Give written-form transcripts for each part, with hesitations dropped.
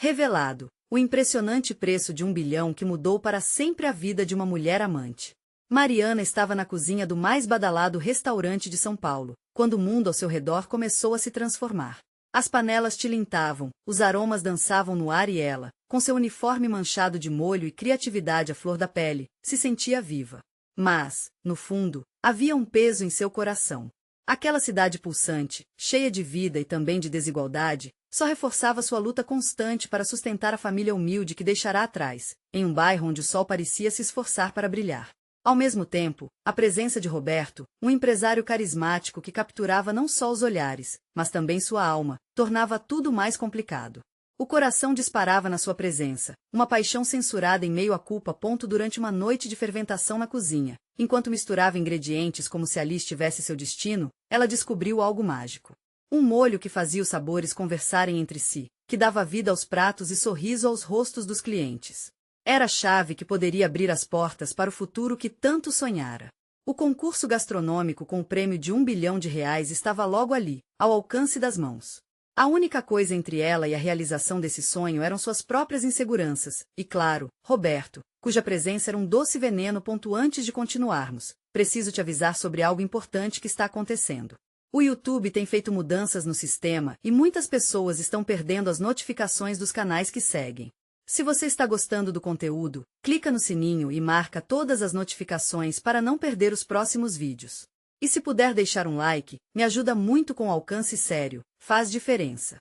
Revelado, o impressionante preço de 1 bilhão que mudou para sempre a vida de uma mulher amante. Mariana estava na cozinha do mais badalado restaurante de São Paulo, quando o mundo ao seu redor começou a se transformar. As panelas tilintavam, os aromas dançavam no ar e ela, com seu uniforme manchado de molho e criatividade à flor da pele, se sentia viva. Mas, no fundo, havia um peso em seu coração. Aquela cidade pulsante, cheia de vida e também de desigualdade, só reforçava sua luta constante para sustentar a família humilde que deixará atrás, em um bairro onde o sol parecia se esforçar para brilhar. Ao mesmo tempo, a presença de Roberto, um empresário carismático que capturava não só os olhares, mas também sua alma, tornava tudo mais complicado. O coração disparava na sua presença, uma paixão censurada em meio à culpa. Durante uma noite de ferventação na cozinha, enquanto misturava ingredientes como se ali estivesse seu destino, ela descobriu algo mágico. Um molho que fazia os sabores conversarem entre si, que dava vida aos pratos e sorriso aos rostos dos clientes. Era a chave que poderia abrir as portas para o futuro que tanto sonhara. O concurso gastronômico com o prêmio de R$ 1 bilhão estava logo ali, ao alcance das mãos. A única coisa entre ela e a realização desse sonho eram suas próprias inseguranças, e claro, Roberto, cuja presença era um doce veneno. Antes de continuarmos, preciso te avisar sobre algo importante que está acontecendo. O YouTube tem feito mudanças no sistema e muitas pessoas estão perdendo as notificações dos canais que seguem. Se você está gostando do conteúdo, clica no sininho e marca todas as notificações para não perder os próximos vídeos. E se puder deixar um like, me ajuda muito com alcance sério, faz diferença.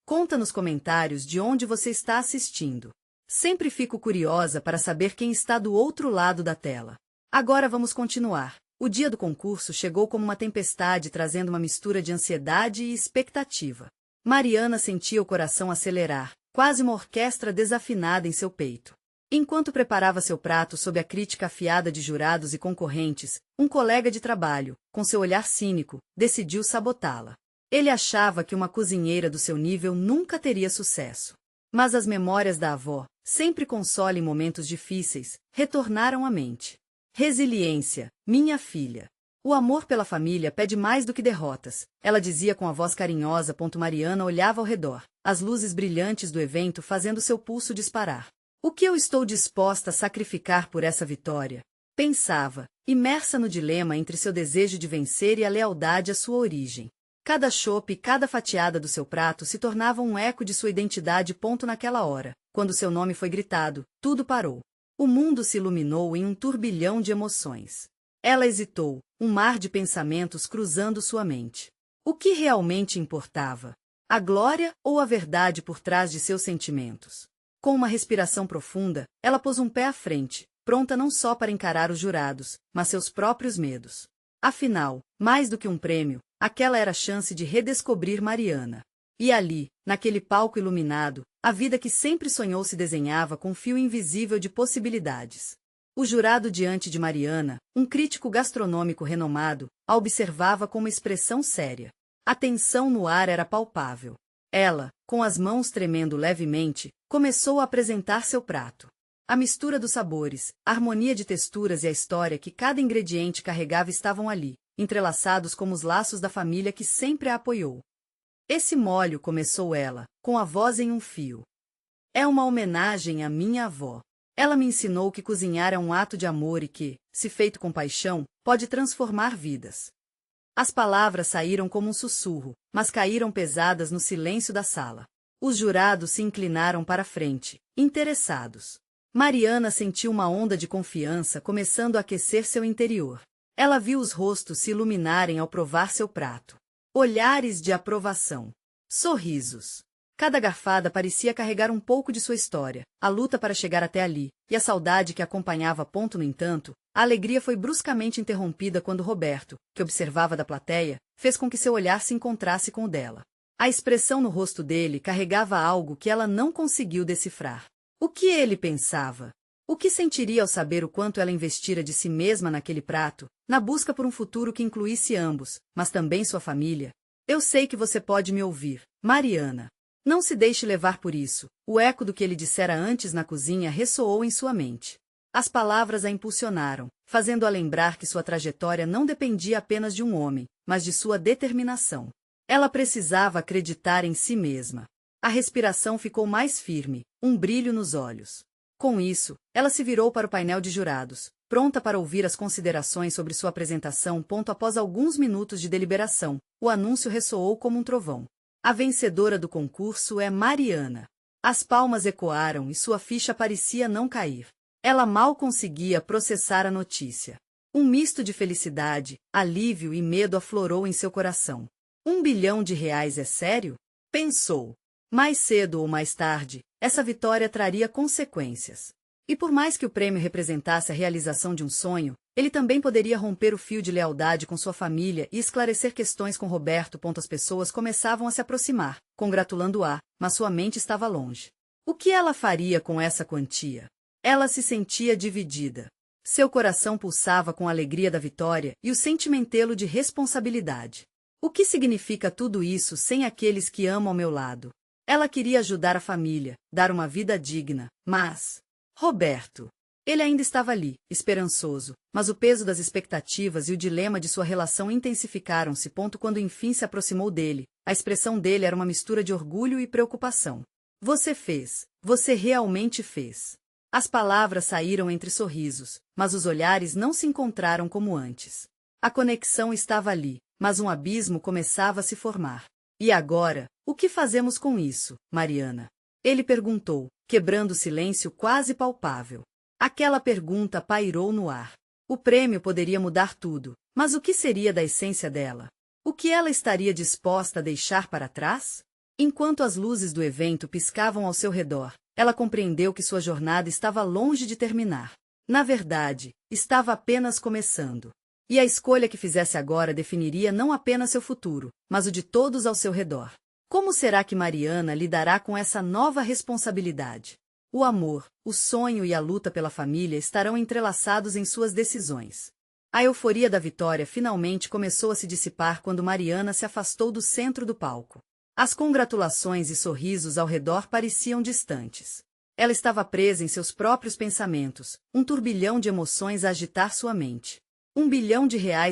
Conta nos comentários de onde você está assistindo. Sempre fico curiosa para saber quem está do outro lado da tela. Agora vamos continuar. O dia do concurso chegou como uma tempestade, trazendo uma mistura de ansiedade e expectativa. Mariana sentia o coração acelerar, quase uma orquestra desafinada em seu peito. Enquanto preparava seu prato sob a crítica afiada de jurados e concorrentes, um colega de trabalho, com seu olhar cínico, decidiu sabotá-la. Ele achava que uma cozinheira do seu nível nunca teria sucesso. Mas as memórias da avó, sempre console em momentos difíceis, retornaram à mente. Resiliência, minha filha. O amor pela família pede mais do que derrotas, ela dizia com a voz carinhosa. Mariana olhava ao redor, as luzes brilhantes do evento fazendo seu pulso disparar. O que eu estou disposta a sacrificar por essa vitória? Pensava, imersa no dilema entre seu desejo de vencer e a lealdade à sua origem. Cada chope e cada fatiada do seu prato se tornavam um eco de sua identidade. Naquela hora, quando seu nome foi gritado, tudo parou. O mundo se iluminou em um turbilhão de emoções. Ela hesitou, um mar de pensamentos cruzando sua mente. O que realmente importava? A glória ou a verdade por trás de seus sentimentos? Com uma respiração profunda, ela pôs um pé à frente, pronta não só para encarar os jurados, mas seus próprios medos. Afinal, mais do que um prêmio, aquela era a chance de redescobrir Mariana. E ali, naquele palco iluminado, a vida que sempre sonhou se desenhava com um fio invisível de possibilidades. O jurado diante de Mariana, um crítico gastronômico renomado, a observava com uma expressão séria. A tensão no ar era palpável. Ela, com as mãos tremendo levemente, começou a apresentar seu prato. A mistura dos sabores, a harmonia de texturas e a história que cada ingrediente carregava estavam ali, entrelaçados como os laços da família que sempre a apoiou. Esse molho, começou ela, com a voz em um fio. É uma homenagem à minha avó. Ela me ensinou que cozinhar é um ato de amor e que, se feito com paixão, pode transformar vidas. As palavras saíram como um sussurro, mas caíram pesadas no silêncio da sala. Os jurados se inclinaram para a frente, interessados. Mariana sentiu uma onda de confiança começando a aquecer seu interior. Ela viu os rostos se iluminarem ao provar seu prato. Olhares de aprovação. Sorrisos. Cada garfada parecia carregar um pouco de sua história, a luta para chegar até ali, e a saudade que acompanhava. No entanto, a alegria foi bruscamente interrompida quando Roberto, que observava da plateia, fez com que seu olhar se encontrasse com o dela. A expressão no rosto dele carregava algo que ela não conseguiu decifrar. O que ele pensava? O que sentiria ao saber o quanto ela investira de si mesma naquele prato, na busca por um futuro que incluísse ambos, mas também sua família? Eu sei que você pode me ouvir, Mariana. Não se deixe levar por isso. O eco do que ele dissera antes na cozinha ressoou em sua mente. As palavras a impulsionaram, fazendo-a lembrar que sua trajetória não dependia apenas de um homem, mas de sua determinação. Ela precisava acreditar em si mesma. A respiração ficou mais firme, um brilho nos olhos. Com isso, ela se virou para o painel de jurados, pronta para ouvir as considerações sobre sua apresentação. Após alguns minutos de deliberação, o anúncio ressoou como um trovão. A vencedora do concurso é Mariana. As palmas ecoaram e sua ficha parecia não cair. Ela mal conseguia processar a notícia. Um misto de felicidade, alívio e medo aflorou em seu coração. R$1 bilhão é sério? Pensou. Mais cedo ou mais tarde, essa vitória traria consequências. E por mais que o prêmio representasse a realização de um sonho, ele também poderia romper o fio de lealdade com sua família e esclarecer questões com Roberto. As pessoas começavam a se aproximar, congratulando-a, mas sua mente estava longe. O que ela faria com essa quantia? Ela se sentia dividida. Seu coração pulsava com a alegria da vitória e o sentimentelo de responsabilidade. O que significa tudo isso sem aqueles que amam ao meu lado? Ela queria ajudar a família, dar uma vida digna, mas... Roberto. Ele ainda estava ali, esperançoso, mas o peso das expectativas e o dilema de sua relação intensificaram-se. Quando enfim se aproximou dele, a expressão dele era uma mistura de orgulho e preocupação. Você fez. Você realmente fez. As palavras saíram entre sorrisos, mas os olhares não se encontraram como antes. A conexão estava ali, mas um abismo começava a se formar. E agora, o que fazemos com isso, Mariana? Ele perguntou, quebrando o silêncio quase palpável. Aquela pergunta pairou no ar. O prêmio poderia mudar tudo, mas o que seria da essência dela? O que ela estaria disposta a deixar para trás? Enquanto as luzes do evento piscavam ao seu redor, ela compreendeu que sua jornada estava longe de terminar. Na verdade, estava apenas começando. E a escolha que fizesse agora definiria não apenas seu futuro, mas o de todos ao seu redor. Como será que Mariana lidará com essa nova responsabilidade? O amor, o sonho e a luta pela família estarão entrelaçados em suas decisões. A euforia da vitória finalmente começou a se dissipar quando Mariana se afastou do centro do palco. As congratulações e sorrisos ao redor pareciam distantes. Ela estava presa em seus próprios pensamentos, um turbilhão de emoções a agitar sua mente. R$1 bilhão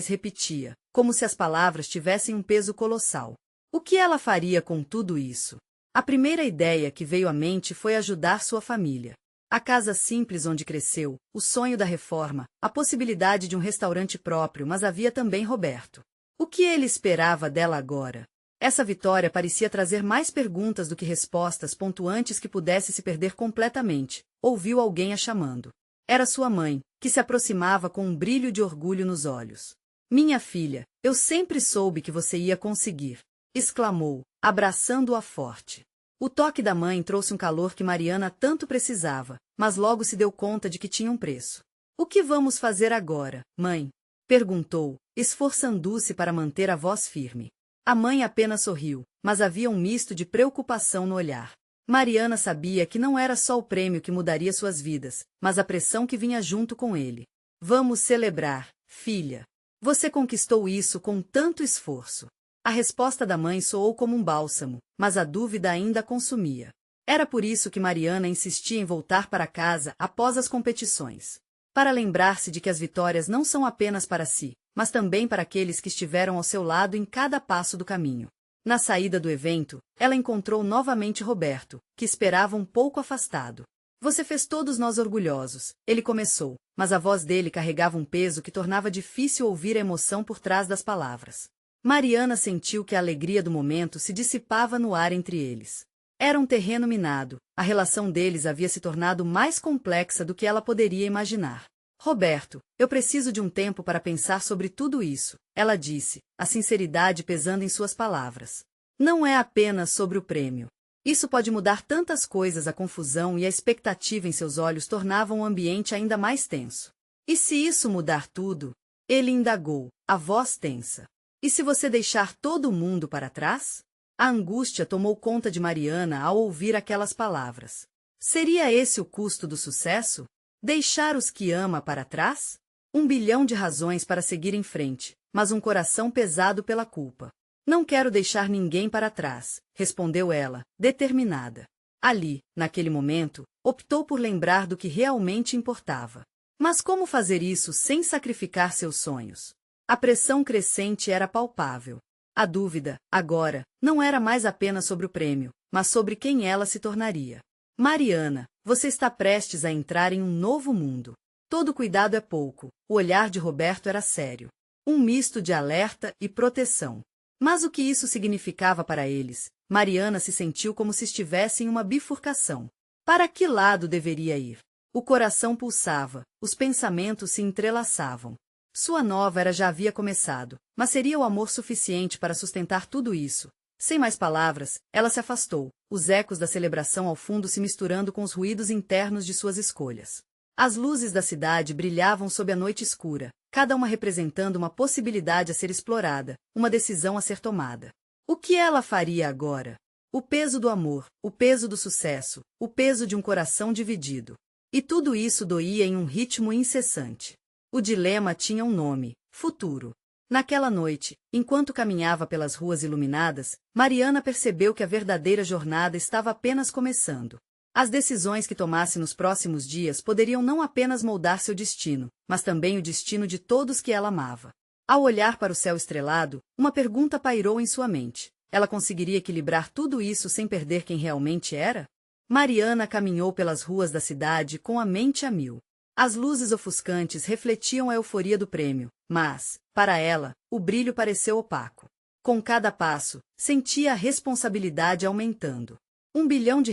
repetia, como se as palavras tivessem um peso colossal. O que ela faria com tudo isso? A primeira ideia que veio à mente foi ajudar sua família. A casa simples onde cresceu, o sonho da reforma, a possibilidade de um restaurante próprio, mas havia também Roberto. O que ele esperava dela agora? Essa vitória parecia trazer mais perguntas do que respostas. Antes que pudesse se perder completamente, ouviu alguém a chamando. Era sua mãe, que se aproximava com um brilho de orgulho nos olhos. Minha filha, eu sempre soube que você ia conseguir, exclamou, abraçando-a forte. O toque da mãe trouxe um calor que Mariana tanto precisava, mas logo se deu conta de que tinha um preço. O que vamos fazer agora, mãe? Perguntou, esforçando-se para manter a voz firme. A mãe apenas sorriu, mas havia um misto de preocupação no olhar. Mariana sabia que não era só o prêmio que mudaria suas vidas, mas a pressão que vinha junto com ele. Vamos celebrar, filha. Você conquistou isso com tanto esforço. A resposta da mãe soou como um bálsamo, mas a dúvida ainda a consumia. Era por isso que Mariana insistia em voltar para casa após as competições. Para lembrar-se de que as vitórias não são apenas para si, mas também para aqueles que estiveram ao seu lado em cada passo do caminho. Na saída do evento, ela encontrou novamente Roberto, que esperava um pouco afastado. Você fez todos nós orgulhosos, ele começou, mas a voz dele carregava um peso que tornava difícil ouvir a emoção por trás das palavras. Mariana sentiu que a alegria do momento se dissipava no ar entre eles. Era um terreno minado, a relação deles havia se tornado mais complexa do que ela poderia imaginar. Roberto, eu preciso de um tempo para pensar sobre tudo isso, ela disse, a sinceridade pesando em suas palavras. Não é apenas sobre o prêmio. Isso pode mudar tantas coisas. A confusão e a expectativa em seus olhos tornavam o ambiente ainda mais tenso. E se isso mudar tudo? Ele indagou, a voz tensa. E se você deixar todo mundo para trás? A angústia tomou conta de Mariana ao ouvir aquelas palavras. Seria esse o custo do sucesso? Deixar os que ama para trás? R$1 bilhão razões para seguir em frente, mas um coração pesado pela culpa. Não quero deixar ninguém para trás, respondeu ela, determinada. Ali, naquele momento, optou por lembrar do que realmente importava. Mas como fazer isso sem sacrificar seus sonhos? A pressão crescente era palpável. A dúvida, agora, não era mais apenas sobre o prêmio, mas sobre quem ela se tornaria. Mariana, você está prestes a entrar em um novo mundo. Todo cuidado é pouco, o olhar de Roberto era sério. Um misto de alerta e proteção. Mas o que isso significava para eles? Mariana se sentiu como se estivesse em uma bifurcação. Para que lado deveria ir? O coração pulsava, os pensamentos se entrelaçavam. Sua nova era já havia começado, mas seria o amor suficiente para sustentar tudo isso? Sem mais palavras, ela se afastou, os ecos da celebração ao fundo se misturando com os ruídos internos de suas escolhas. As luzes da cidade brilhavam sob a noite escura, cada uma representando uma possibilidade a ser explorada, uma decisão a ser tomada. O que ela faria agora? O peso do amor, o peso do sucesso, o peso de um coração dividido. E tudo isso doía em um ritmo incessante. O dilema tinha um nome: futuro. Naquela noite, enquanto caminhava pelas ruas iluminadas, Mariana percebeu que a verdadeira jornada estava apenas começando. As decisões que tomasse nos próximos dias poderiam não apenas moldar seu destino, mas também o destino de todos que ela amava. Ao olhar para o céu estrelado, uma pergunta pairou em sua mente. Ela conseguiria equilibrar tudo isso sem perder quem realmente era? Mariana caminhou pelas ruas da cidade com a mente a mil. As luzes ofuscantes refletiam a euforia do prêmio, mas, para ela, o brilho pareceu opaco. Com cada passo, sentia a responsabilidade aumentando. R$1 bilhão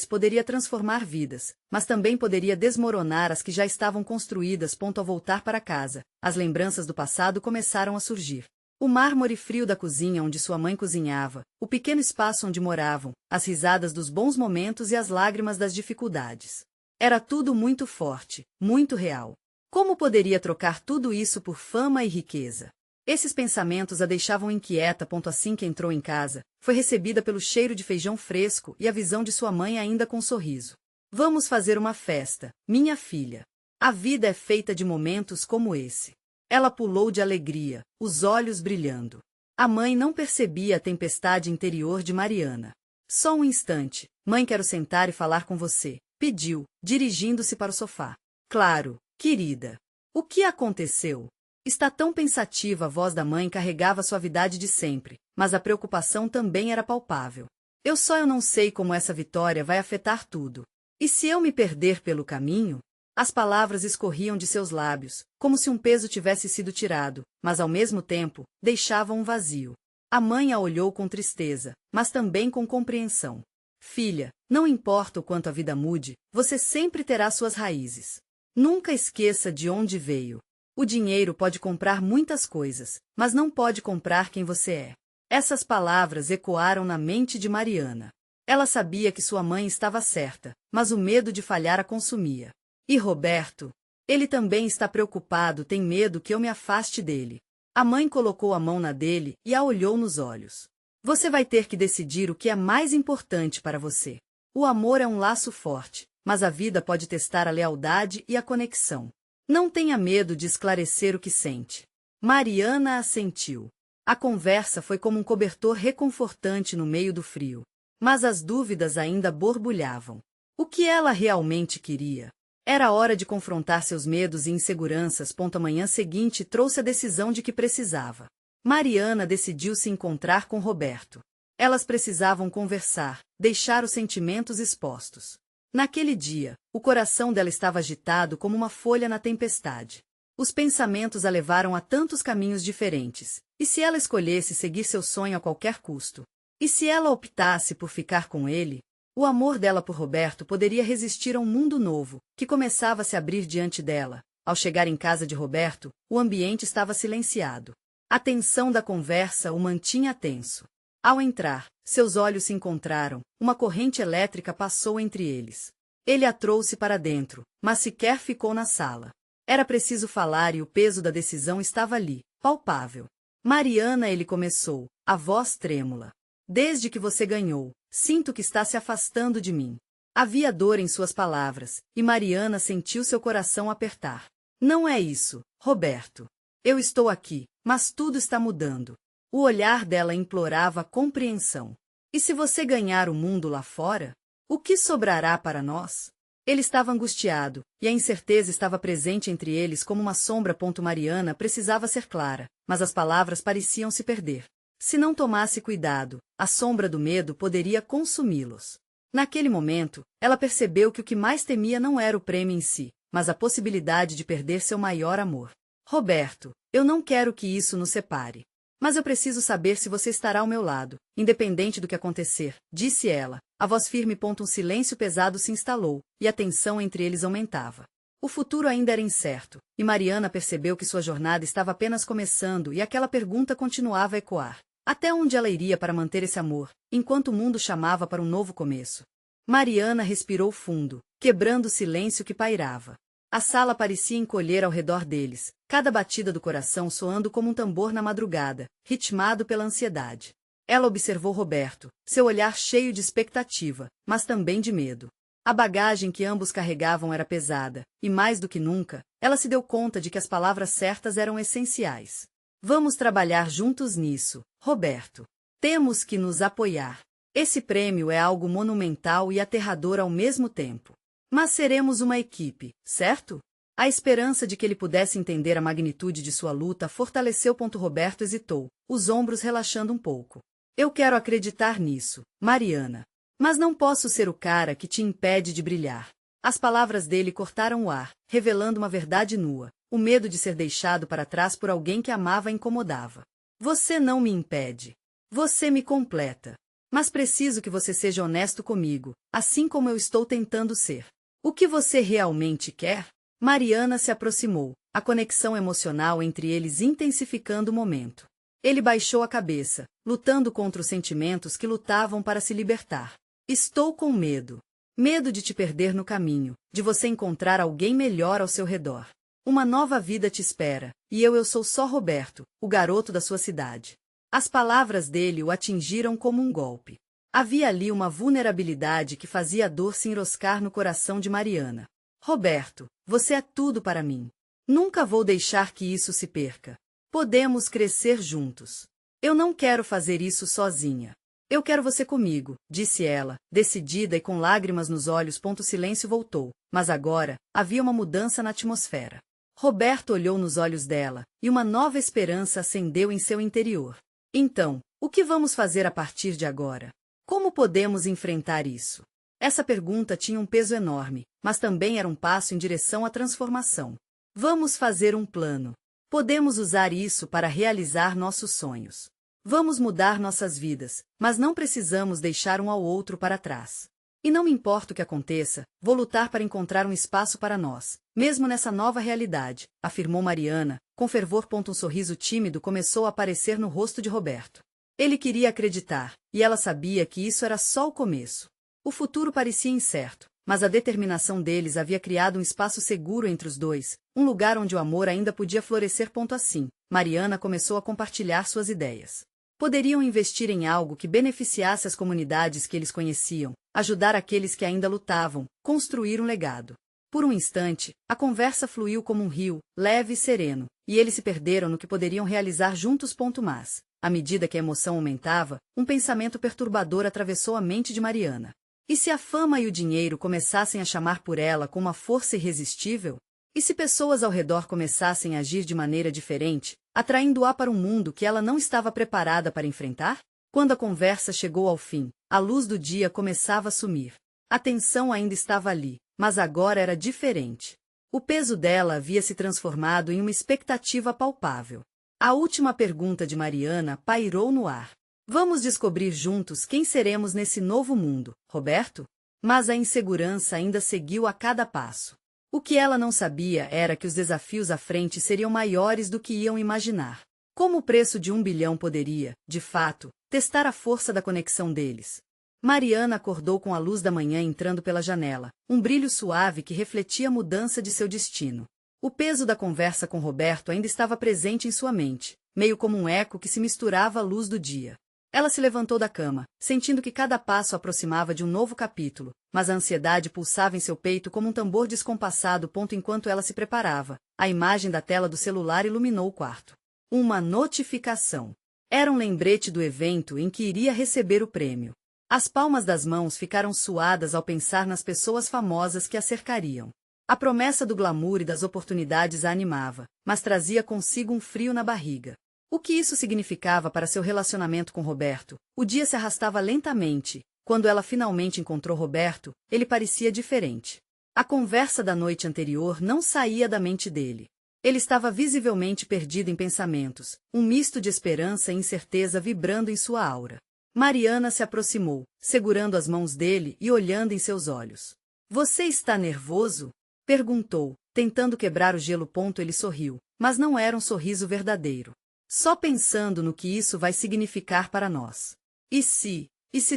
poderia transformar vidas, mas também poderia desmoronar as que já estavam construídas. Ao voltar para casa, as lembranças do passado começaram a surgir. O mármore frio da cozinha onde sua mãe cozinhava, o pequeno espaço onde moravam, as risadas dos bons momentos e as lágrimas das dificuldades. Era tudo muito forte, muito real. Como poderia trocar tudo isso por fama e riqueza? Esses pensamentos a deixavam inquieta. Assim que entrou em casa, foi recebida pelo cheiro de feijão fresco e a visão de sua mãe ainda com um sorriso. Vamos fazer uma festa, minha filha. A vida é feita de momentos como esse. Ela pulou de alegria, os olhos brilhando. A mãe não percebia a tempestade interior de Mariana. Só um instante, mãe, quero sentar e falar com você, pediu, dirigindo-se para o sofá. Claro, querida. O que aconteceu? Está tão pensativa. A voz da mãe carregava a suavidade de sempre, mas a preocupação também era palpável. Eu não sei como essa vitória vai afetar tudo. E se eu me perder pelo caminho? As palavras escorriam de seus lábios, como se um peso tivesse sido tirado, mas ao mesmo tempo, deixavam um vazio. A mãe a olhou com tristeza, mas também com compreensão. Filha, não importa o quanto a vida mude, você sempre terá suas raízes. Nunca esqueça de onde veio. O dinheiro pode comprar muitas coisas, mas não pode comprar quem você é. Essas palavras ecoaram na mente de Mariana. Ela sabia que sua mãe estava certa, mas o medo de falhar a consumia. E Roberto? Ele também está preocupado, tem medo que eu me afaste dele. A mãe colocou a mão na dele e a olhou nos olhos. Você vai ter que decidir o que é mais importante para você. O amor é um laço forte, mas a vida pode testar a lealdade e a conexão. Não tenha medo de esclarecer o que sente. Mariana assentiu. A conversa foi como um cobertor reconfortante no meio do frio. Mas as dúvidas ainda borbulhavam. O que ela realmente queria? Era hora de confrontar seus medos e inseguranças. A manhã seguinte trouxe a decisão de que precisava. Mariana decidiu se encontrar com Roberto. Elas precisavam conversar, deixar os sentimentos expostos. Naquele dia, o coração dela estava agitado como uma folha na tempestade. Os pensamentos a levaram a tantos caminhos diferentes. E se ela escolhesse seguir seu sonho a qualquer custo? E se ela optasse por ficar com ele? O amor dela por Roberto poderia resistir a um mundo novo, que começava a se abrir diante dela. Ao chegar em casa de Roberto, o ambiente estava silenciado. A tensão da conversa o mantinha tenso. Ao entrar, seus olhos se encontraram, uma corrente elétrica passou entre eles. Ele a trouxe para dentro, mas sequer ficou na sala. Era preciso falar e o peso da decisão estava ali, palpável. Mariana, ele começou, a voz trêmula. Desde que você ganhou, sinto que está se afastando de mim. Havia dor em suas palavras, e Mariana sentiu seu coração apertar. Não é isso, Roberto. Eu estou aqui, mas tudo está mudando. O olhar dela implorava compreensão. E se você ganhar o mundo lá fora? O que sobrará para nós? Ele estava angustiado, e a incerteza estava presente entre eles como uma sombra. Mariana precisava ser clara, mas as palavras pareciam se perder. Se não tomasse cuidado, a sombra do medo poderia consumi-los. Naquele momento, ela percebeu que o que mais temia não era o prêmio em si, mas a possibilidade de perder seu maior amor. Roberto, eu não quero que isso nos separe. Mas eu preciso saber se você estará ao meu lado, independente do que acontecer, disse ela. A voz firme. Um silêncio pesado se instalou, e a tensão entre eles aumentava. O futuro ainda era incerto, e Mariana percebeu que sua jornada estava apenas começando e aquela pergunta continuava a ecoar. Até onde ela iria para manter esse amor, enquanto o mundo chamava para um novo começo? Mariana respirou fundo, quebrando o silêncio que pairava. A sala parecia encolher ao redor deles, cada batida do coração soando como um tambor na madrugada, ritmado pela ansiedade. Ela observou Roberto, seu olhar cheio de expectativa, mas também de medo. A bagagem que ambos carregavam era pesada, e mais do que nunca, ela se deu conta de que as palavras certas eram essenciais. Vamos trabalhar juntos nisso, Roberto. Temos que nos apoiar. Esse prêmio é algo monumental e aterrador ao mesmo tempo. Mas seremos uma equipe, certo? A esperança de que ele pudesse entender a magnitude de sua luta fortaleceu. Roberto hesitou, os ombros relaxando um pouco. Eu quero acreditar nisso, Mariana. Mas não posso ser o cara que te impede de brilhar. As palavras dele cortaram o ar, revelando uma verdade nua. O medo de ser deixado para trás por alguém que amava incomodava. Você não me impede. Você me completa. Mas preciso que você seja honesto comigo, assim como eu estou tentando ser. O que você realmente quer? Mariana se aproximou, a conexão emocional entre eles intensificando o momento. Ele baixou a cabeça, lutando contra os sentimentos que lutavam para se libertar. Estou com medo. Medo de te perder no caminho, de você encontrar alguém melhor ao seu redor. Uma nova vida te espera, e eu sou só Roberto, o garoto da sua cidade. As palavras dele o atingiram como um golpe. Havia ali uma vulnerabilidade que fazia a dor se enroscar no coração de Mariana. Roberto, você é tudo para mim. Nunca vou deixar que isso se perca. Podemos crescer juntos. Eu não quero fazer isso sozinha. Eu quero você comigo, disse ela, decidida e com lágrimas nos olhos. O silêncio voltou, mas agora havia uma mudança na atmosfera. Roberto olhou nos olhos dela, e uma nova esperança acendeu em seu interior. Então, o que vamos fazer a partir de agora? Como podemos enfrentar isso? Essa pergunta tinha um peso enorme, mas também era um passo em direção à transformação. Vamos fazer um plano. Podemos usar isso para realizar nossos sonhos. Vamos mudar nossas vidas, mas não precisamos deixar um ao outro para trás. E não me importa o que aconteça, vou lutar para encontrar um espaço para nós, mesmo nessa nova realidade, afirmou Mariana, com fervor. Um sorriso tímido começou a aparecer no rosto de Roberto. Ele queria acreditar, e ela sabia que isso era só o começo. O futuro parecia incerto, mas a determinação deles havia criado um espaço seguro entre os dois, um lugar onde o amor ainda podia florescer. Assim, Mariana começou a compartilhar suas ideias. Poderiam investir em algo que beneficiasse as comunidades que eles conheciam, ajudar aqueles que ainda lutavam, construir um legado. Por um instante, a conversa fluiu como um rio, leve e sereno, e eles se perderam no que poderiam realizar juntos. Mas, à medida que a emoção aumentava, um pensamento perturbador atravessou a mente de Mariana. E se a fama e o dinheiro começassem a chamar por ela com uma força irresistível? E se pessoas ao redor começassem a agir de maneira diferente, atraindo-a para um mundo que ela não estava preparada para enfrentar? Quando a conversa chegou ao fim, a luz do dia começava a sumir. A tensão ainda estava ali, mas agora era diferente. O peso dela havia se transformado em uma expectativa palpável. A última pergunta de Mariana pairou no ar. Vamos descobrir juntos quem seremos nesse novo mundo, Roberto? Mas a insegurança ainda seguiu a cada passo. O que ela não sabia era que os desafios à frente seriam maiores do que iam imaginar. Como o preço de 1 bilhão poderia, de fato, testar a força da conexão deles? Mariana acordou com a luz da manhã entrando pela janela, um brilho suave que refletia a mudança de seu destino. O peso da conversa com Roberto ainda estava presente em sua mente, meio como um eco que se misturava à luz do dia. Ela se levantou da cama, sentindo que cada passo a aproximava de um novo capítulo, mas a ansiedade pulsava em seu peito como um tambor descompassado. Enquanto ela se preparava, a imagem da tela do celular iluminou o quarto. Uma notificação. Era um lembrete do evento em que iria receber o prêmio. As palmas das mãos ficaram suadas ao pensar nas pessoas famosas que a cercariam. A promessa do glamour e das oportunidades a animava, mas trazia consigo um frio na barriga. O que isso significava para seu relacionamento com Roberto? O dia se arrastava lentamente. Quando ela finalmente encontrou Roberto, ele parecia diferente. A conversa da noite anterior não saía da mente dele. Ele estava visivelmente perdido em pensamentos, um misto de esperança e incerteza vibrando em sua aura. Mariana se aproximou, segurando as mãos dele e olhando em seus olhos. Você está nervoso? Perguntou, tentando quebrar o gelo. Ele sorriu, mas não era um sorriso verdadeiro. Só pensando no que isso vai significar para nós. E se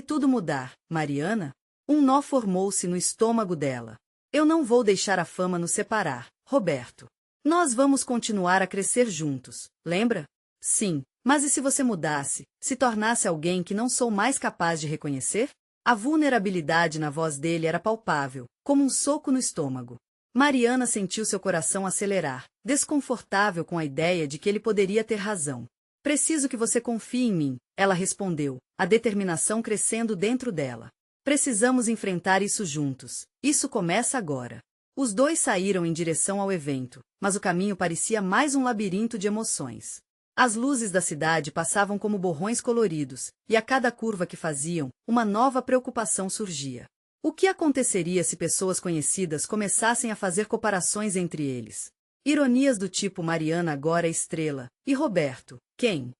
tudo mudar, Mariana? Um nó formou-se no estômago dela. Eu não vou deixar a fama nos separar, Roberto. Nós vamos continuar a crescer juntos, lembra? Sim, mas e se você mudasse, se tornasse alguém que não sou mais capaz de reconhecer? A vulnerabilidade na voz dele era palpável, como um soco no estômago. Mariana sentiu seu coração acelerar, desconfortável com a ideia de que ele poderia ter razão. Preciso que você confie em mim, ela respondeu, a determinação crescendo dentro dela. Precisamos enfrentar isso juntos. Isso começa agora. Os dois saíram em direção ao evento, mas o caminho parecia mais um labirinto de emoções. As luzes da cidade passavam como borrões coloridos, e a cada curva que faziam, uma nova preocupação surgia. O que aconteceria se pessoas conhecidas começassem a fazer comparações entre eles? Ironias do tipo Mariana agora é estrela, e Roberto, quem?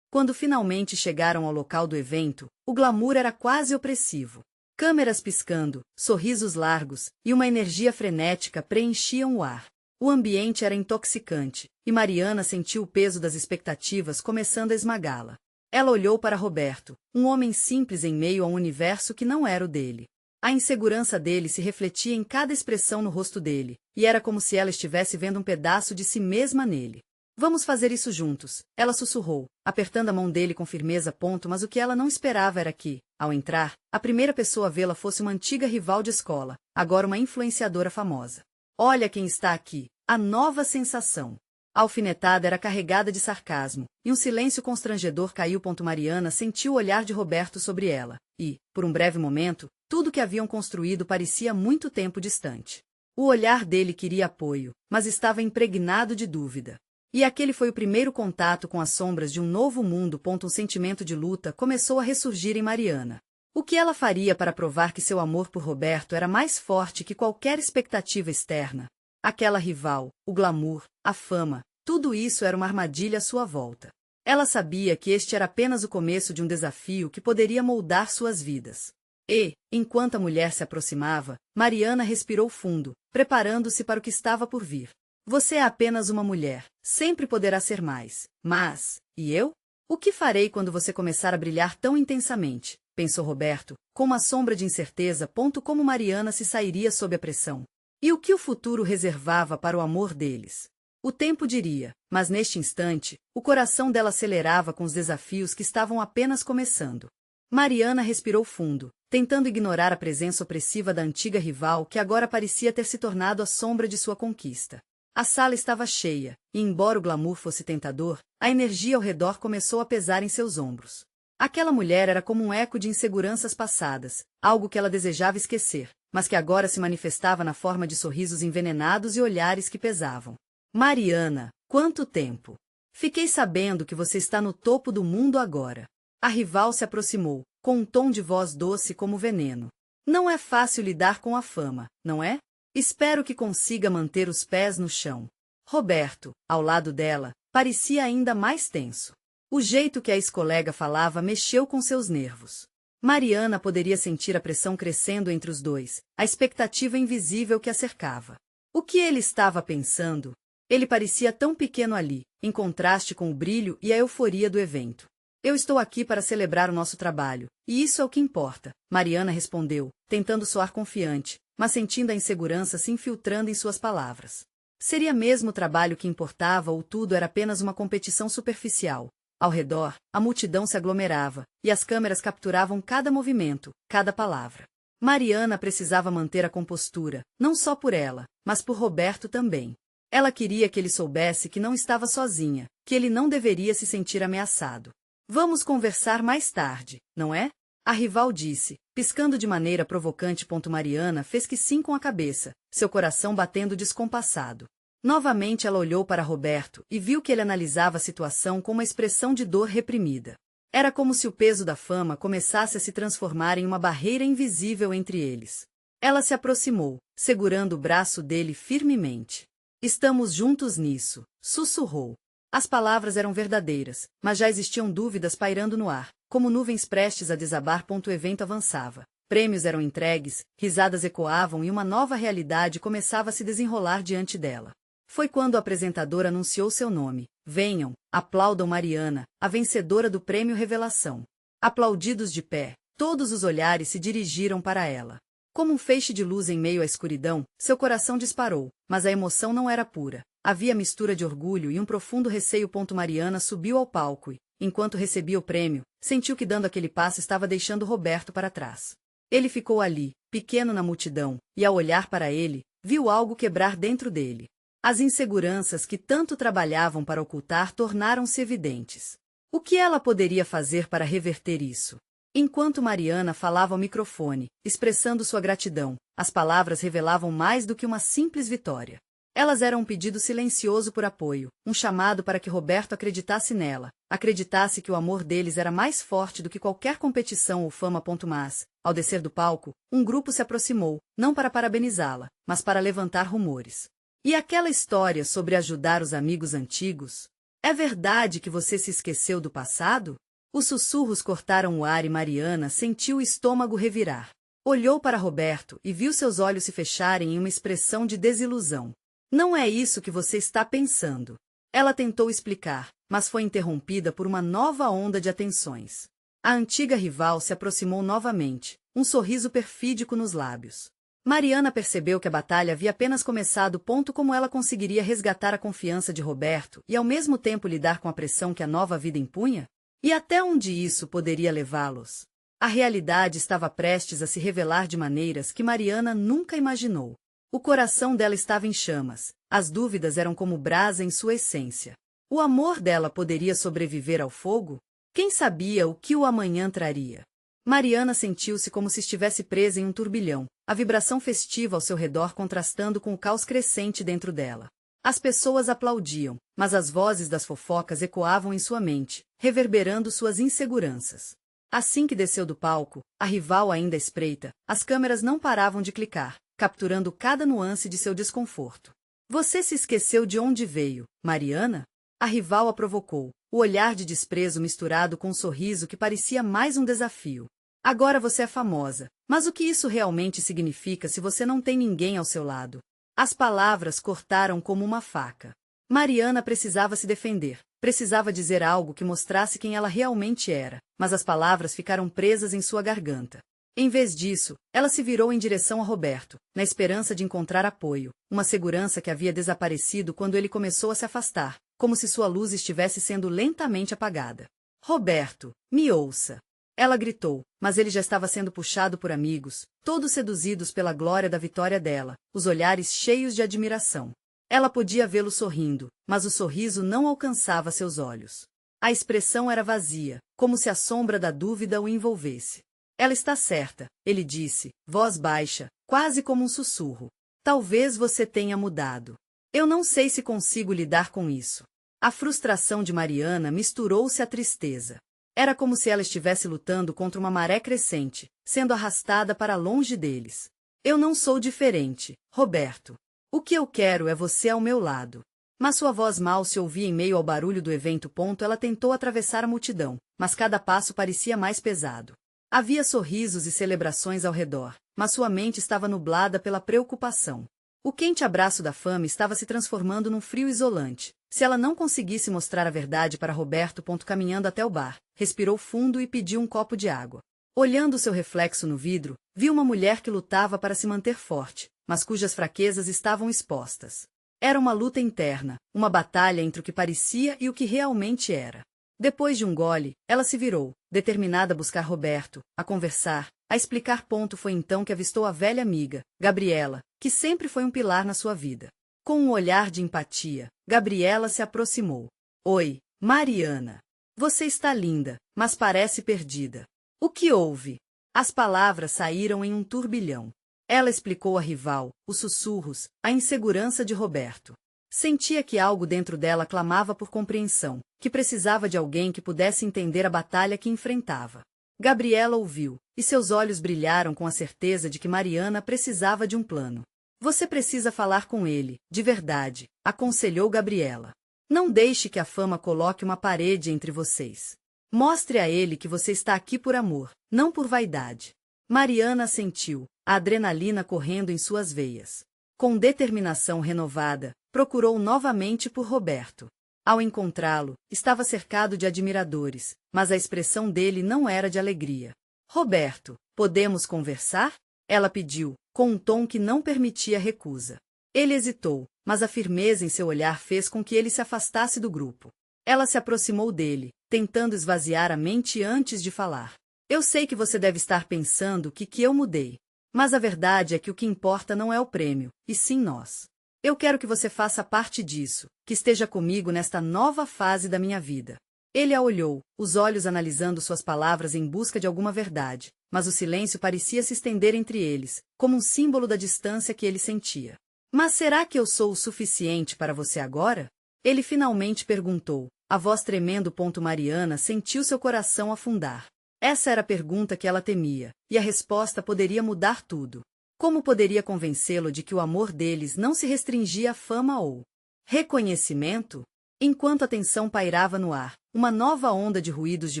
Quando finalmente chegaram ao local do evento, o glamour era quase opressivo. Câmeras piscando, sorrisos largos e uma energia frenética preenchiam o ar. O ambiente era intoxicante, e Mariana sentiu o peso das expectativas começando a esmagá-la. Ela olhou para Roberto, um homem simples em meio a um universo que não era o dele. A insegurança dele se refletia em cada expressão no rosto dele, e era como se ela estivesse vendo um pedaço de si mesma nele. Vamos fazer isso juntos, ela sussurrou, apertando a mão dele com firmeza. Mas o que ela não esperava era que, ao entrar, a primeira pessoa a vê-la fosse uma antiga rival de escola, agora uma influenciadora famosa. Olha quem está aqui, a nova sensação. A alfinetada era carregada de sarcasmo, e um silêncio constrangedor caiu. Mariana sentiu o olhar de Roberto sobre ela, e, por um breve momento, tudo que haviam construído parecia muito tempo distante. O olhar dele queria apoio, mas estava impregnado de dúvida. E aquele foi o primeiro contato com as sombras de um novo mundo. Um sentimento de luta começou a ressurgir em Mariana. O que ela faria para provar que seu amor por Roberto era mais forte que qualquer expectativa externa? Aquela rival, o glamour, a fama, tudo isso era uma armadilha à sua volta. Ela sabia que este era apenas o começo de um desafio que poderia moldar suas vidas. E, enquanto a mulher se aproximava, Mariana respirou fundo, preparando-se para o que estava por vir. Você é apenas uma mulher, sempre poderá ser mais. Mas, e eu? O que farei quando você começar a brilhar tão intensamente? Pensou Roberto, com uma sombra de incerteza. Como Mariana se sairia sob a pressão? E o que o futuro reservava para o amor deles? O tempo diria, mas neste instante, o coração dela acelerava com os desafios que estavam apenas começando. Mariana respirou fundo, tentando ignorar a presença opressiva da antiga rival que agora parecia ter se tornado a sombra de sua conquista. A sala estava cheia, e embora o glamour fosse tentador, a energia ao redor começou a pesar em seus ombros. Aquela mulher era como um eco de inseguranças passadas, algo que ela desejava esquecer, mas que agora se manifestava na forma de sorrisos envenenados e olhares que pesavam. Mariana, quanto tempo! Fiquei sabendo que você está no topo do mundo agora. A rival se aproximou, com um tom de voz doce como veneno. Não é fácil lidar com a fama, não é? Espero que consiga manter os pés no chão. Roberto, ao lado dela, parecia ainda mais tenso. O jeito que a ex-colega falava mexeu com seus nervos. Mariana poderia sentir a pressão crescendo entre os dois, a expectativa invisível que a cercava. O que ele estava pensando? Ele parecia tão pequeno ali, em contraste com o brilho e a euforia do evento. Eu estou aqui para celebrar o nosso trabalho, e isso é o que importa, Mariana respondeu, tentando soar confiante, mas sentindo a insegurança se infiltrando em suas palavras. Seria mesmo o trabalho que importava ou tudo era apenas uma competição superficial? Ao redor, a multidão se aglomerava, e as câmeras capturavam cada movimento, cada palavra. Mariana precisava manter a compostura, não só por ela, mas por Roberto também. Ela queria que ele soubesse que não estava sozinha, que ele não deveria se sentir ameaçado. Vamos conversar mais tarde, não é? A rival disse, piscando de maneira provocante. Mariana fez que sim com a cabeça, seu coração batendo descompassado. Novamente ela olhou para Roberto e viu que ele analisava a situação com uma expressão de dor reprimida. Era como se o peso da fama começasse a se transformar em uma barreira invisível entre eles. Ela se aproximou, segurando o braço dele firmemente. Estamos juntos nisso, sussurrou. As palavras eram verdadeiras, mas já existiam dúvidas pairando no ar, como nuvens prestes a desabar. O evento avançava. Prêmios eram entregues, risadas ecoavam e uma nova realidade começava a se desenrolar diante dela. Foi quando o apresentador anunciou seu nome. Venham, aplaudam Mariana, a vencedora do Prêmio Revelação. Aplaudidos de pé, todos os olhares se dirigiram para ela. Como um feixe de luz em meio à escuridão, seu coração disparou, mas a emoção não era pura. Havia mistura de orgulho e um profundo receio. Mariana subiu ao palco e, enquanto recebia o prêmio, sentiu que dando aquele passo estava deixando Roberto para trás. Ele ficou ali, pequeno na multidão, e ao olhar para ele, viu algo quebrar dentro dele. As inseguranças que tanto trabalhavam para ocultar tornaram-se evidentes. O que ela poderia fazer para reverter isso? Enquanto Mariana falava ao microfone, expressando sua gratidão, as palavras revelavam mais do que uma simples vitória. Elas eram um pedido silencioso por apoio, um chamado para que Roberto acreditasse nela, acreditasse que o amor deles era mais forte do que qualquer competição ou fama. Mas, ao descer do palco, um grupo se aproximou, não para parabenizá-la, mas para levantar rumores. E aquela história sobre ajudar os amigos antigos? É verdade que você se esqueceu do passado? Os sussurros cortaram o ar e Mariana sentiu o estômago revirar. Olhou para Roberto e viu seus olhos se fecharem em uma expressão de desilusão. Não é isso que você está pensando. Ela tentou explicar, mas foi interrompida por uma nova onda de atenções. A antiga rival se aproximou novamente, um sorriso perfídico nos lábios. Mariana percebeu que a batalha havia apenas começado. Como ela conseguiria resgatar a confiança de Roberto e ao mesmo tempo lidar com a pressão que a nova vida impunha? E até onde isso poderia levá-los? A realidade estava prestes a se revelar de maneiras que Mariana nunca imaginou. O coração dela estava em chamas, as dúvidas eram como brasa em sua essência. O amor dela poderia sobreviver ao fogo? Quem sabia o que o amanhã traria? Mariana sentiu-se como se estivesse presa em um turbilhão, a vibração festiva ao seu redor contrastando com o caos crescente dentro dela. As pessoas aplaudiam, mas as vozes das fofocas ecoavam em sua mente, reverberando suas inseguranças. Assim que desceu do palco, a rival ainda espreita, as câmeras não paravam de clicar, capturando cada nuance de seu desconforto. Você se esqueceu de onde veio, Mariana? A rival a provocou, o olhar de desprezo misturado com um sorriso que parecia mais um desafio. Agora você é famosa, mas o que isso realmente significa se você não tem ninguém ao seu lado? As palavras cortaram como uma faca. Mariana precisava se defender, precisava dizer algo que mostrasse quem ela realmente era, mas as palavras ficaram presas em sua garganta. Em vez disso, ela se virou em direção a Roberto, na esperança de encontrar apoio, uma segurança que havia desaparecido quando ele começou a se afastar, como se sua luz estivesse sendo lentamente apagada. Roberto, me ouça! Ela gritou, mas ele já estava sendo puxado por amigos, todos seduzidos pela glória da vitória dela, os olhares cheios de admiração. Ela podia vê-lo sorrindo, mas o sorriso não alcançava seus olhos. A expressão era vazia, como se a sombra da dúvida o envolvesse. Ela está certa, ele disse, voz baixa, quase como um sussurro. Talvez você tenha mudado. Eu não sei se consigo lidar com isso. A frustração de Mariana misturou-se à tristeza. Era como se ela estivesse lutando contra uma maré crescente, sendo arrastada para longe deles. Eu não sou diferente, Roberto. O que eu quero é você ao meu lado. Mas sua voz mal se ouvia em meio ao barulho do evento. Ela tentou atravessar a multidão, mas cada passo parecia mais pesado. Havia sorrisos e celebrações ao redor, mas sua mente estava nublada pela preocupação. O quente abraço da fama estava se transformando num frio isolante. Se ela não conseguisse mostrar a verdade para Roberto. Caminhando até o bar, respirou fundo e pediu um copo de água. Olhando seu reflexo no vidro, viu uma mulher que lutava para se manter forte, mas cujas fraquezas estavam expostas. Era uma luta interna, uma batalha entre o que parecia e o que realmente era. Depois de um gole, ela se virou, determinada a buscar Roberto, a conversar, a explicar. Foi então que avistou a velha amiga, Gabriela, que sempre foi um pilar na sua vida. Com um olhar de empatia, Gabriela se aproximou. Oi, Mariana. Você está linda, mas parece perdida. O que houve? As palavras saíram em um turbilhão. Ela explicou à rival, os sussurros, a insegurança de Roberto. Sentia que algo dentro dela clamava por compreensão, que precisava de alguém que pudesse entender a batalha que enfrentava. Gabriela ouviu, e seus olhos brilharam com a certeza de que Mariana precisava de um plano. Você precisa falar com ele, de verdade, aconselhou Gabriela. Não deixe que a fama coloque uma parede entre vocês. Mostre a ele que você está aqui por amor, não por vaidade. Mariana sentiu, a adrenalina correndo em suas veias. Com determinação renovada, procurou novamente por Roberto. Ao encontrá-lo, estava cercado de admiradores, mas a expressão dele não era de alegria. Roberto, podemos conversar? Ela pediu, com um tom que não permitia recusa. Ele hesitou, mas a firmeza em seu olhar fez com que ele se afastasse do grupo. Ela se aproximou dele, tentando esvaziar a mente antes de falar. Eu sei que você deve estar pensando que eu mudei. Mas a verdade é que o que importa não é o prêmio, e sim nós. Eu quero que você faça parte disso, que esteja comigo nesta nova fase da minha vida. Ele a olhou, os olhos analisando suas palavras em busca de alguma verdade, mas o silêncio parecia se estender entre eles, como um símbolo da distância que ele sentia. Mas será que eu sou o suficiente para você agora? Ele finalmente perguntou, a voz tremendo. Mariana sentiu seu coração afundar. Essa era a pergunta que ela temia, e a resposta poderia mudar tudo. Como poderia convencê-lo de que o amor deles não se restringia à fama ou reconhecimento? Enquanto a tensão pairava no ar, uma nova onda de ruídos de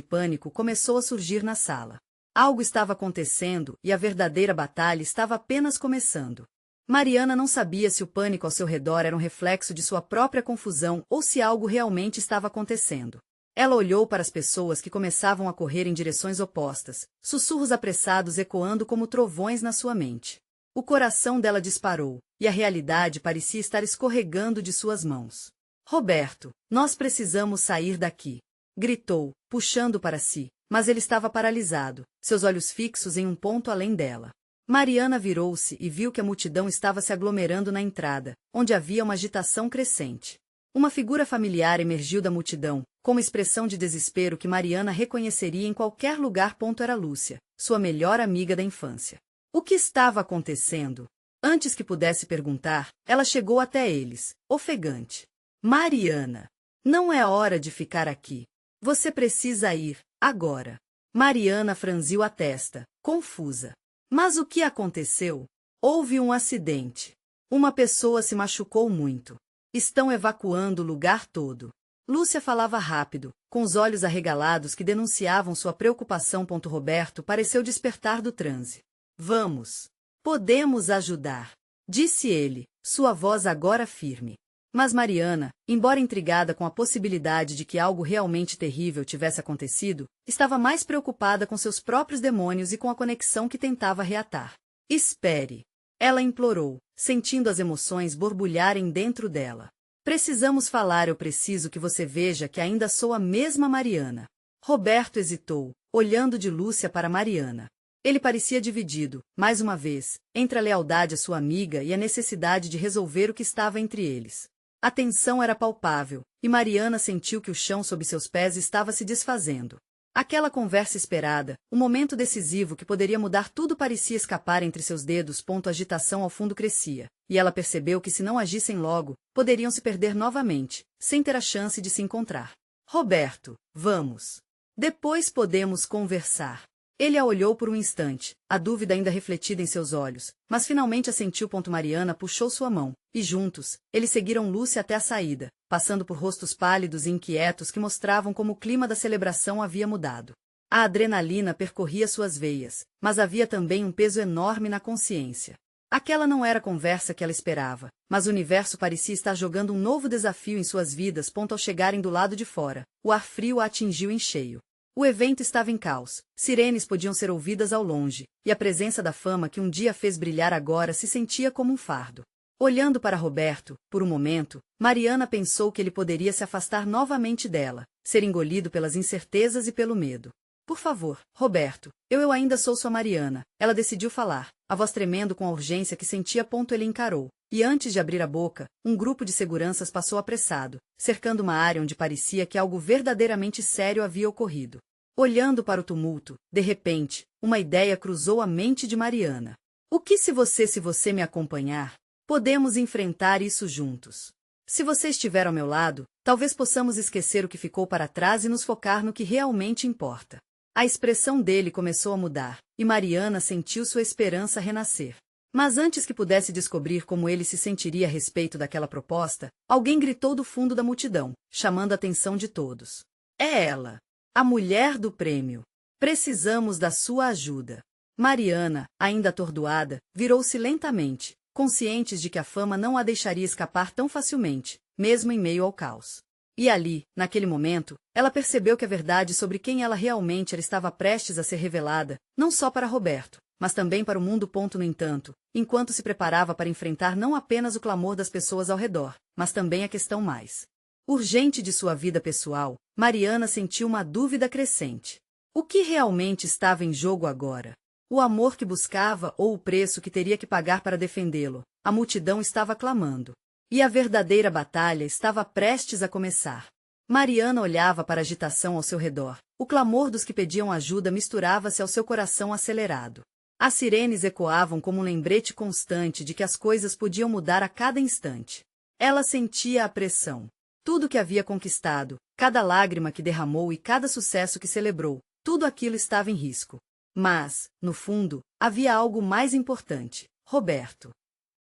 pânico começou a surgir na sala. Algo estava acontecendo e a verdadeira batalha estava apenas começando. Mariana não sabia se o pânico ao seu redor era um reflexo de sua própria confusão ou se algo realmente estava acontecendo. Ela olhou para as pessoas que começavam a correr em direções opostas, sussurros apressados ecoando como trovões na sua mente. O coração dela disparou, e a realidade parecia estar escorregando de suas mãos. Roberto, nós precisamos sair daqui, gritou, puxando para si, mas ele estava paralisado, seus olhos fixos em um ponto além dela. Mariana virou-se e viu que a multidão estava se aglomerando na entrada, onde havia uma agitação crescente. Uma figura familiar emergiu da multidão, com uma expressão de desespero que Mariana reconheceria em qualquer lugar. Era Lúcia, sua melhor amiga da infância. O que estava acontecendo? Antes que pudesse perguntar, ela chegou até eles, ofegante. Mariana, não é hora de ficar aqui. Você precisa ir, agora. Mariana franziu a testa, confusa. Mas o que aconteceu? Houve um acidente. Uma pessoa se machucou muito. Estão evacuando o lugar todo. Lúcia falava rápido, com os olhos arregalados que denunciavam sua preocupação. Roberto pareceu despertar do transe. Vamos. Podemos ajudar, disse ele, sua voz agora firme. Mas Mariana, embora intrigada com a possibilidade de que algo realmente terrível tivesse acontecido, estava mais preocupada com seus próprios demônios e com a conexão que tentava reatar. Espere. Ela implorou, sentindo as emoções borbulharem dentro dela. Precisamos falar. Eu preciso que você veja que ainda sou a mesma Mariana. Roberto hesitou, olhando de Lúcia para Mariana. Ele parecia dividido, mais uma vez, entre a lealdade à sua amiga e a necessidade de resolver o que estava entre eles. A tensão era palpável, e Mariana sentiu que o chão sob seus pés estava se desfazendo. Aquela conversa esperada, o momento decisivo que poderia mudar tudo, parecia escapar entre seus dedos. A agitação ao fundo crescia, e ela percebeu que se não agissem logo, poderiam se perder novamente, sem ter a chance de se encontrar. Roberto, vamos. Depois podemos conversar. Ele a olhou por um instante, a dúvida ainda refletida em seus olhos, mas finalmente assentiu. Mariana puxou sua mão, e juntos, eles seguiram Lúcia até a saída, passando por rostos pálidos e inquietos que mostravam como o clima da celebração havia mudado. A adrenalina percorria suas veias, mas havia também um peso enorme na consciência. Aquela não era a conversa que ela esperava, mas o universo parecia estar jogando um novo desafio em suas vidas. Ao chegarem do lado de fora, o ar frio a atingiu em cheio. O evento estava em caos, sirenes podiam ser ouvidas ao longe, e a presença da fama que um dia fez brilhar agora se sentia como um fardo. Olhando para Roberto, por um momento, Mariana pensou que ele poderia se afastar novamente dela, ser engolido pelas incertezas e pelo medo. Por favor, Roberto, eu ainda sou sua Mariana, ela decidiu falar, a voz tremendo com a urgência que sentia. Ele encarou, e antes de abrir a boca, um grupo de seguranças passou apressado, cercando uma área onde parecia que algo verdadeiramente sério havia ocorrido. Olhando para o tumulto, de repente, uma ideia cruzou a mente de Mariana. O que se você me acompanhar? Podemos enfrentar isso juntos. Se você estiver ao meu lado, talvez possamos esquecer o que ficou para trás e nos focar no que realmente importa. A expressão dele começou a mudar, e Mariana sentiu sua esperança renascer. Mas antes que pudesse descobrir como ele se sentiria a respeito daquela proposta, alguém gritou do fundo da multidão, chamando a atenção de todos. É ela! A mulher do prêmio! Precisamos da sua ajuda. Mariana, ainda atordoada, virou-se lentamente, consciente de que a fama não a deixaria escapar tão facilmente, mesmo em meio ao caos. E ali, naquele momento, ela percebeu que a verdade sobre quem ela realmente era estava prestes a ser revelada, não só para Roberto, mas também para o mundo. No entanto, enquanto se preparava para enfrentar não apenas o clamor das pessoas ao redor, mas também a questão mais urgente de sua vida pessoal, Mariana sentiu uma dúvida crescente. O que realmente estava em jogo agora? O amor que buscava ou o preço que teria que pagar para defendê-lo? A multidão estava clamando. E a verdadeira batalha estava prestes a começar. Mariana olhava para a agitação ao seu redor. O clamor dos que pediam ajuda misturava-se ao seu coração acelerado. As sirenes ecoavam como um lembrete constante de que as coisas podiam mudar a cada instante. Ela sentia a pressão. Tudo que havia conquistado, cada lágrima que derramou e cada sucesso que celebrou, tudo aquilo estava em risco. Mas, no fundo, havia algo mais importante: Roberto.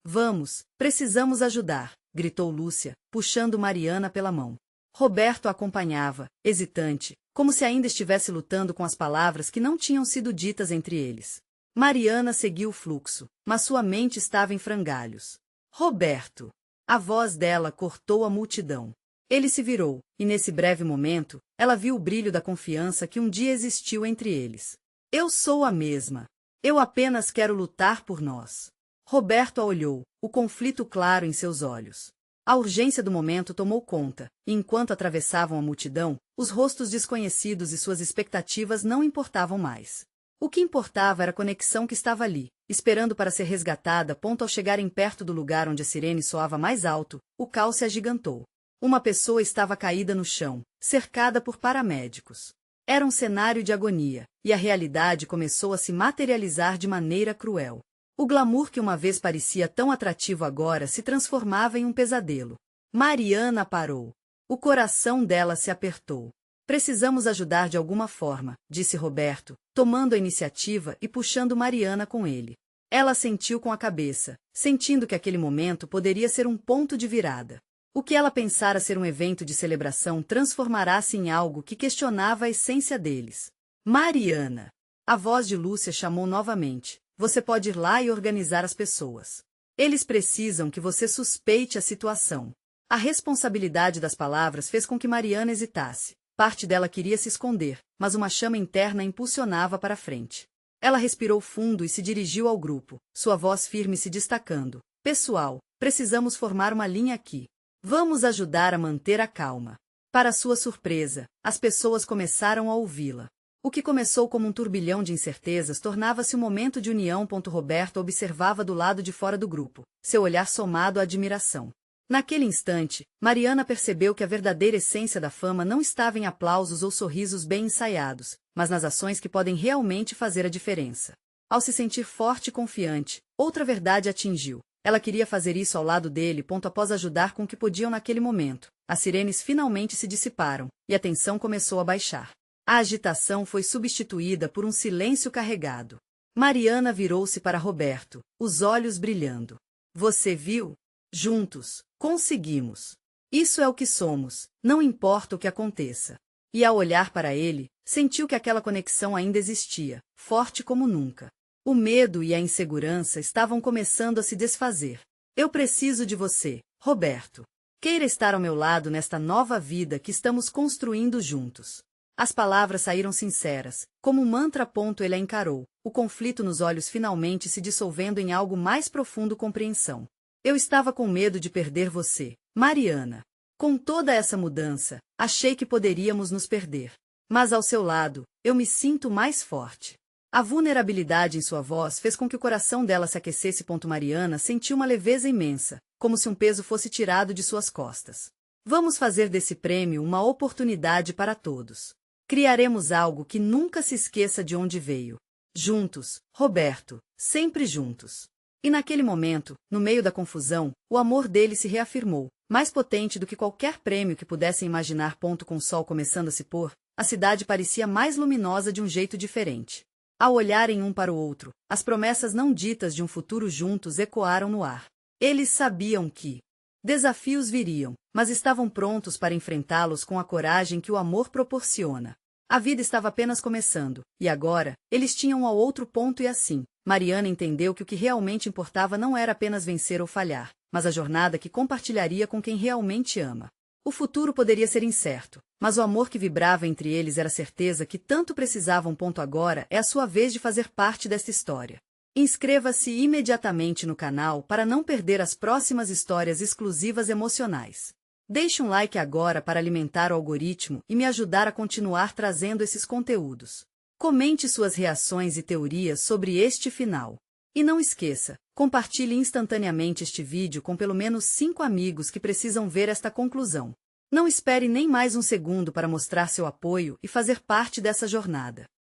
Vamos, precisamos ajudar, gritou Lúcia, puxando Mariana pela mão. Roberto a acompanhava, hesitante, como se ainda estivesse lutando com as palavras que não tinham sido ditas entre eles. Mariana seguiu o fluxo, mas sua mente estava em frangalhos. Roberto! A voz dela cortou a multidão. Ele se virou, e nesse breve momento, ela viu o brilho da confiança que um dia existiu entre eles. Eu sou a mesma. Eu apenas quero lutar por nós. Roberto a olhou, o conflito claro em seus olhos. A urgência do momento tomou conta, e enquanto atravessavam a multidão, os rostos desconhecidos e suas expectativas não importavam mais. O que importava era a conexão que estava ali, esperando para ser resgatada. Ao chegarem perto do lugar onde a sirene soava mais alto, o caos se agigantou. Uma pessoa estava caída no chão, cercada por paramédicos. Era um cenário de agonia, e a realidade começou a se materializar de maneira cruel. O glamour que uma vez parecia tão atrativo agora se transformava em um pesadelo. Mariana parou. O coração dela se apertou. Precisamos ajudar de alguma forma, disse Roberto, tomando a iniciativa e puxando Mariana com ele. Ela assentiu com a cabeça, sentindo que aquele momento poderia ser um ponto de virada. O que ela pensara ser um evento de celebração transformará-se em algo que questionava a essência deles. Mariana! A voz de Lúcia chamou novamente. Você pode ir lá e organizar as pessoas. Eles precisam que você suspeite a situação. A responsabilidade das palavras fez com que Mariana hesitasse. Parte dela queria se esconder, mas uma chama interna a impulsionava para frente. Ela respirou fundo e se dirigiu ao grupo, sua voz firme se destacando. Pessoal, precisamos formar uma linha aqui. Vamos ajudar a manter a calma. Para sua surpresa, as pessoas começaram a ouvi-la. O que começou como um turbilhão de incertezas tornava-se um momento de união. Roberto observava do lado de fora do grupo, seu olhar somado à admiração. Naquele instante, Mariana percebeu que a verdadeira essência da fama não estava em aplausos ou sorrisos bem ensaiados, mas nas ações que podem realmente fazer a diferença. Ao se sentir forte e confiante, outra verdade atingiu. Ela queria fazer isso ao lado dele. Após ajudar com o que podiam naquele momento, as sirenes finalmente se dissiparam, e a tensão começou a baixar. A agitação foi substituída por um silêncio carregado. Mariana virou-se para Roberto, os olhos brilhando. Você viu? Juntos, conseguimos. Isso é o que somos, não importa o que aconteça. E ao olhar para ele, sentiu que aquela conexão ainda existia, forte como nunca. O medo e a insegurança estavam começando a se desfazer. Eu preciso de você, Roberto. Queira estar ao meu lado nesta nova vida que estamos construindo juntos. As palavras saíram sinceras, como um mantra. Ele a encarou, o conflito nos olhos finalmente se dissolvendo em algo mais profundo. Compreensão. Eu estava com medo de perder você, Mariana. Com toda essa mudança, achei que poderíamos nos perder. Mas ao seu lado, eu me sinto mais forte. A vulnerabilidade em sua voz fez com que o coração dela se aquecesse. Mariana sentiu uma leveza imensa, como se um peso fosse tirado de suas costas. Vamos fazer desse prêmio uma oportunidade para todos. Criaremos algo que nunca se esqueça de onde veio. Juntos, Roberto, sempre juntos. E naquele momento, no meio da confusão, o amor dele se reafirmou, Mais potente do que qualquer prêmio que pudessem imaginar. Com o sol começando a se pôr, a cidade parecia mais luminosa de um jeito diferente. Ao olharem um para o outro, as promessas não ditas de um futuro juntos ecoaram no ar. Eles sabiam que desafios viriam, mas estavam prontos para enfrentá-los com a coragem que o amor proporciona. A vida estava apenas começando, e agora, eles tinham ao outro ponto e assim, Mariana entendeu que o que realmente importava não era apenas vencer ou falhar, mas a jornada que compartilharia com quem realmente ama. O futuro poderia ser incerto, mas o amor que vibrava entre eles era a certeza que tanto precisavam. Agora é a sua vez de fazer parte desta história. Inscreva-se imediatamente no canal para não perder as próximas histórias exclusivas emocionais. Deixe um like agora para alimentar o algoritmo e me ajudar a continuar trazendo esses conteúdos. Comente suas reações e teorias sobre este final. E não esqueça, compartilhe instantaneamente este vídeo com pelo menos 5 amigos que precisam ver esta conclusão. Não espere nem mais um segundo para mostrar seu apoio e fazer parte dessa jornada.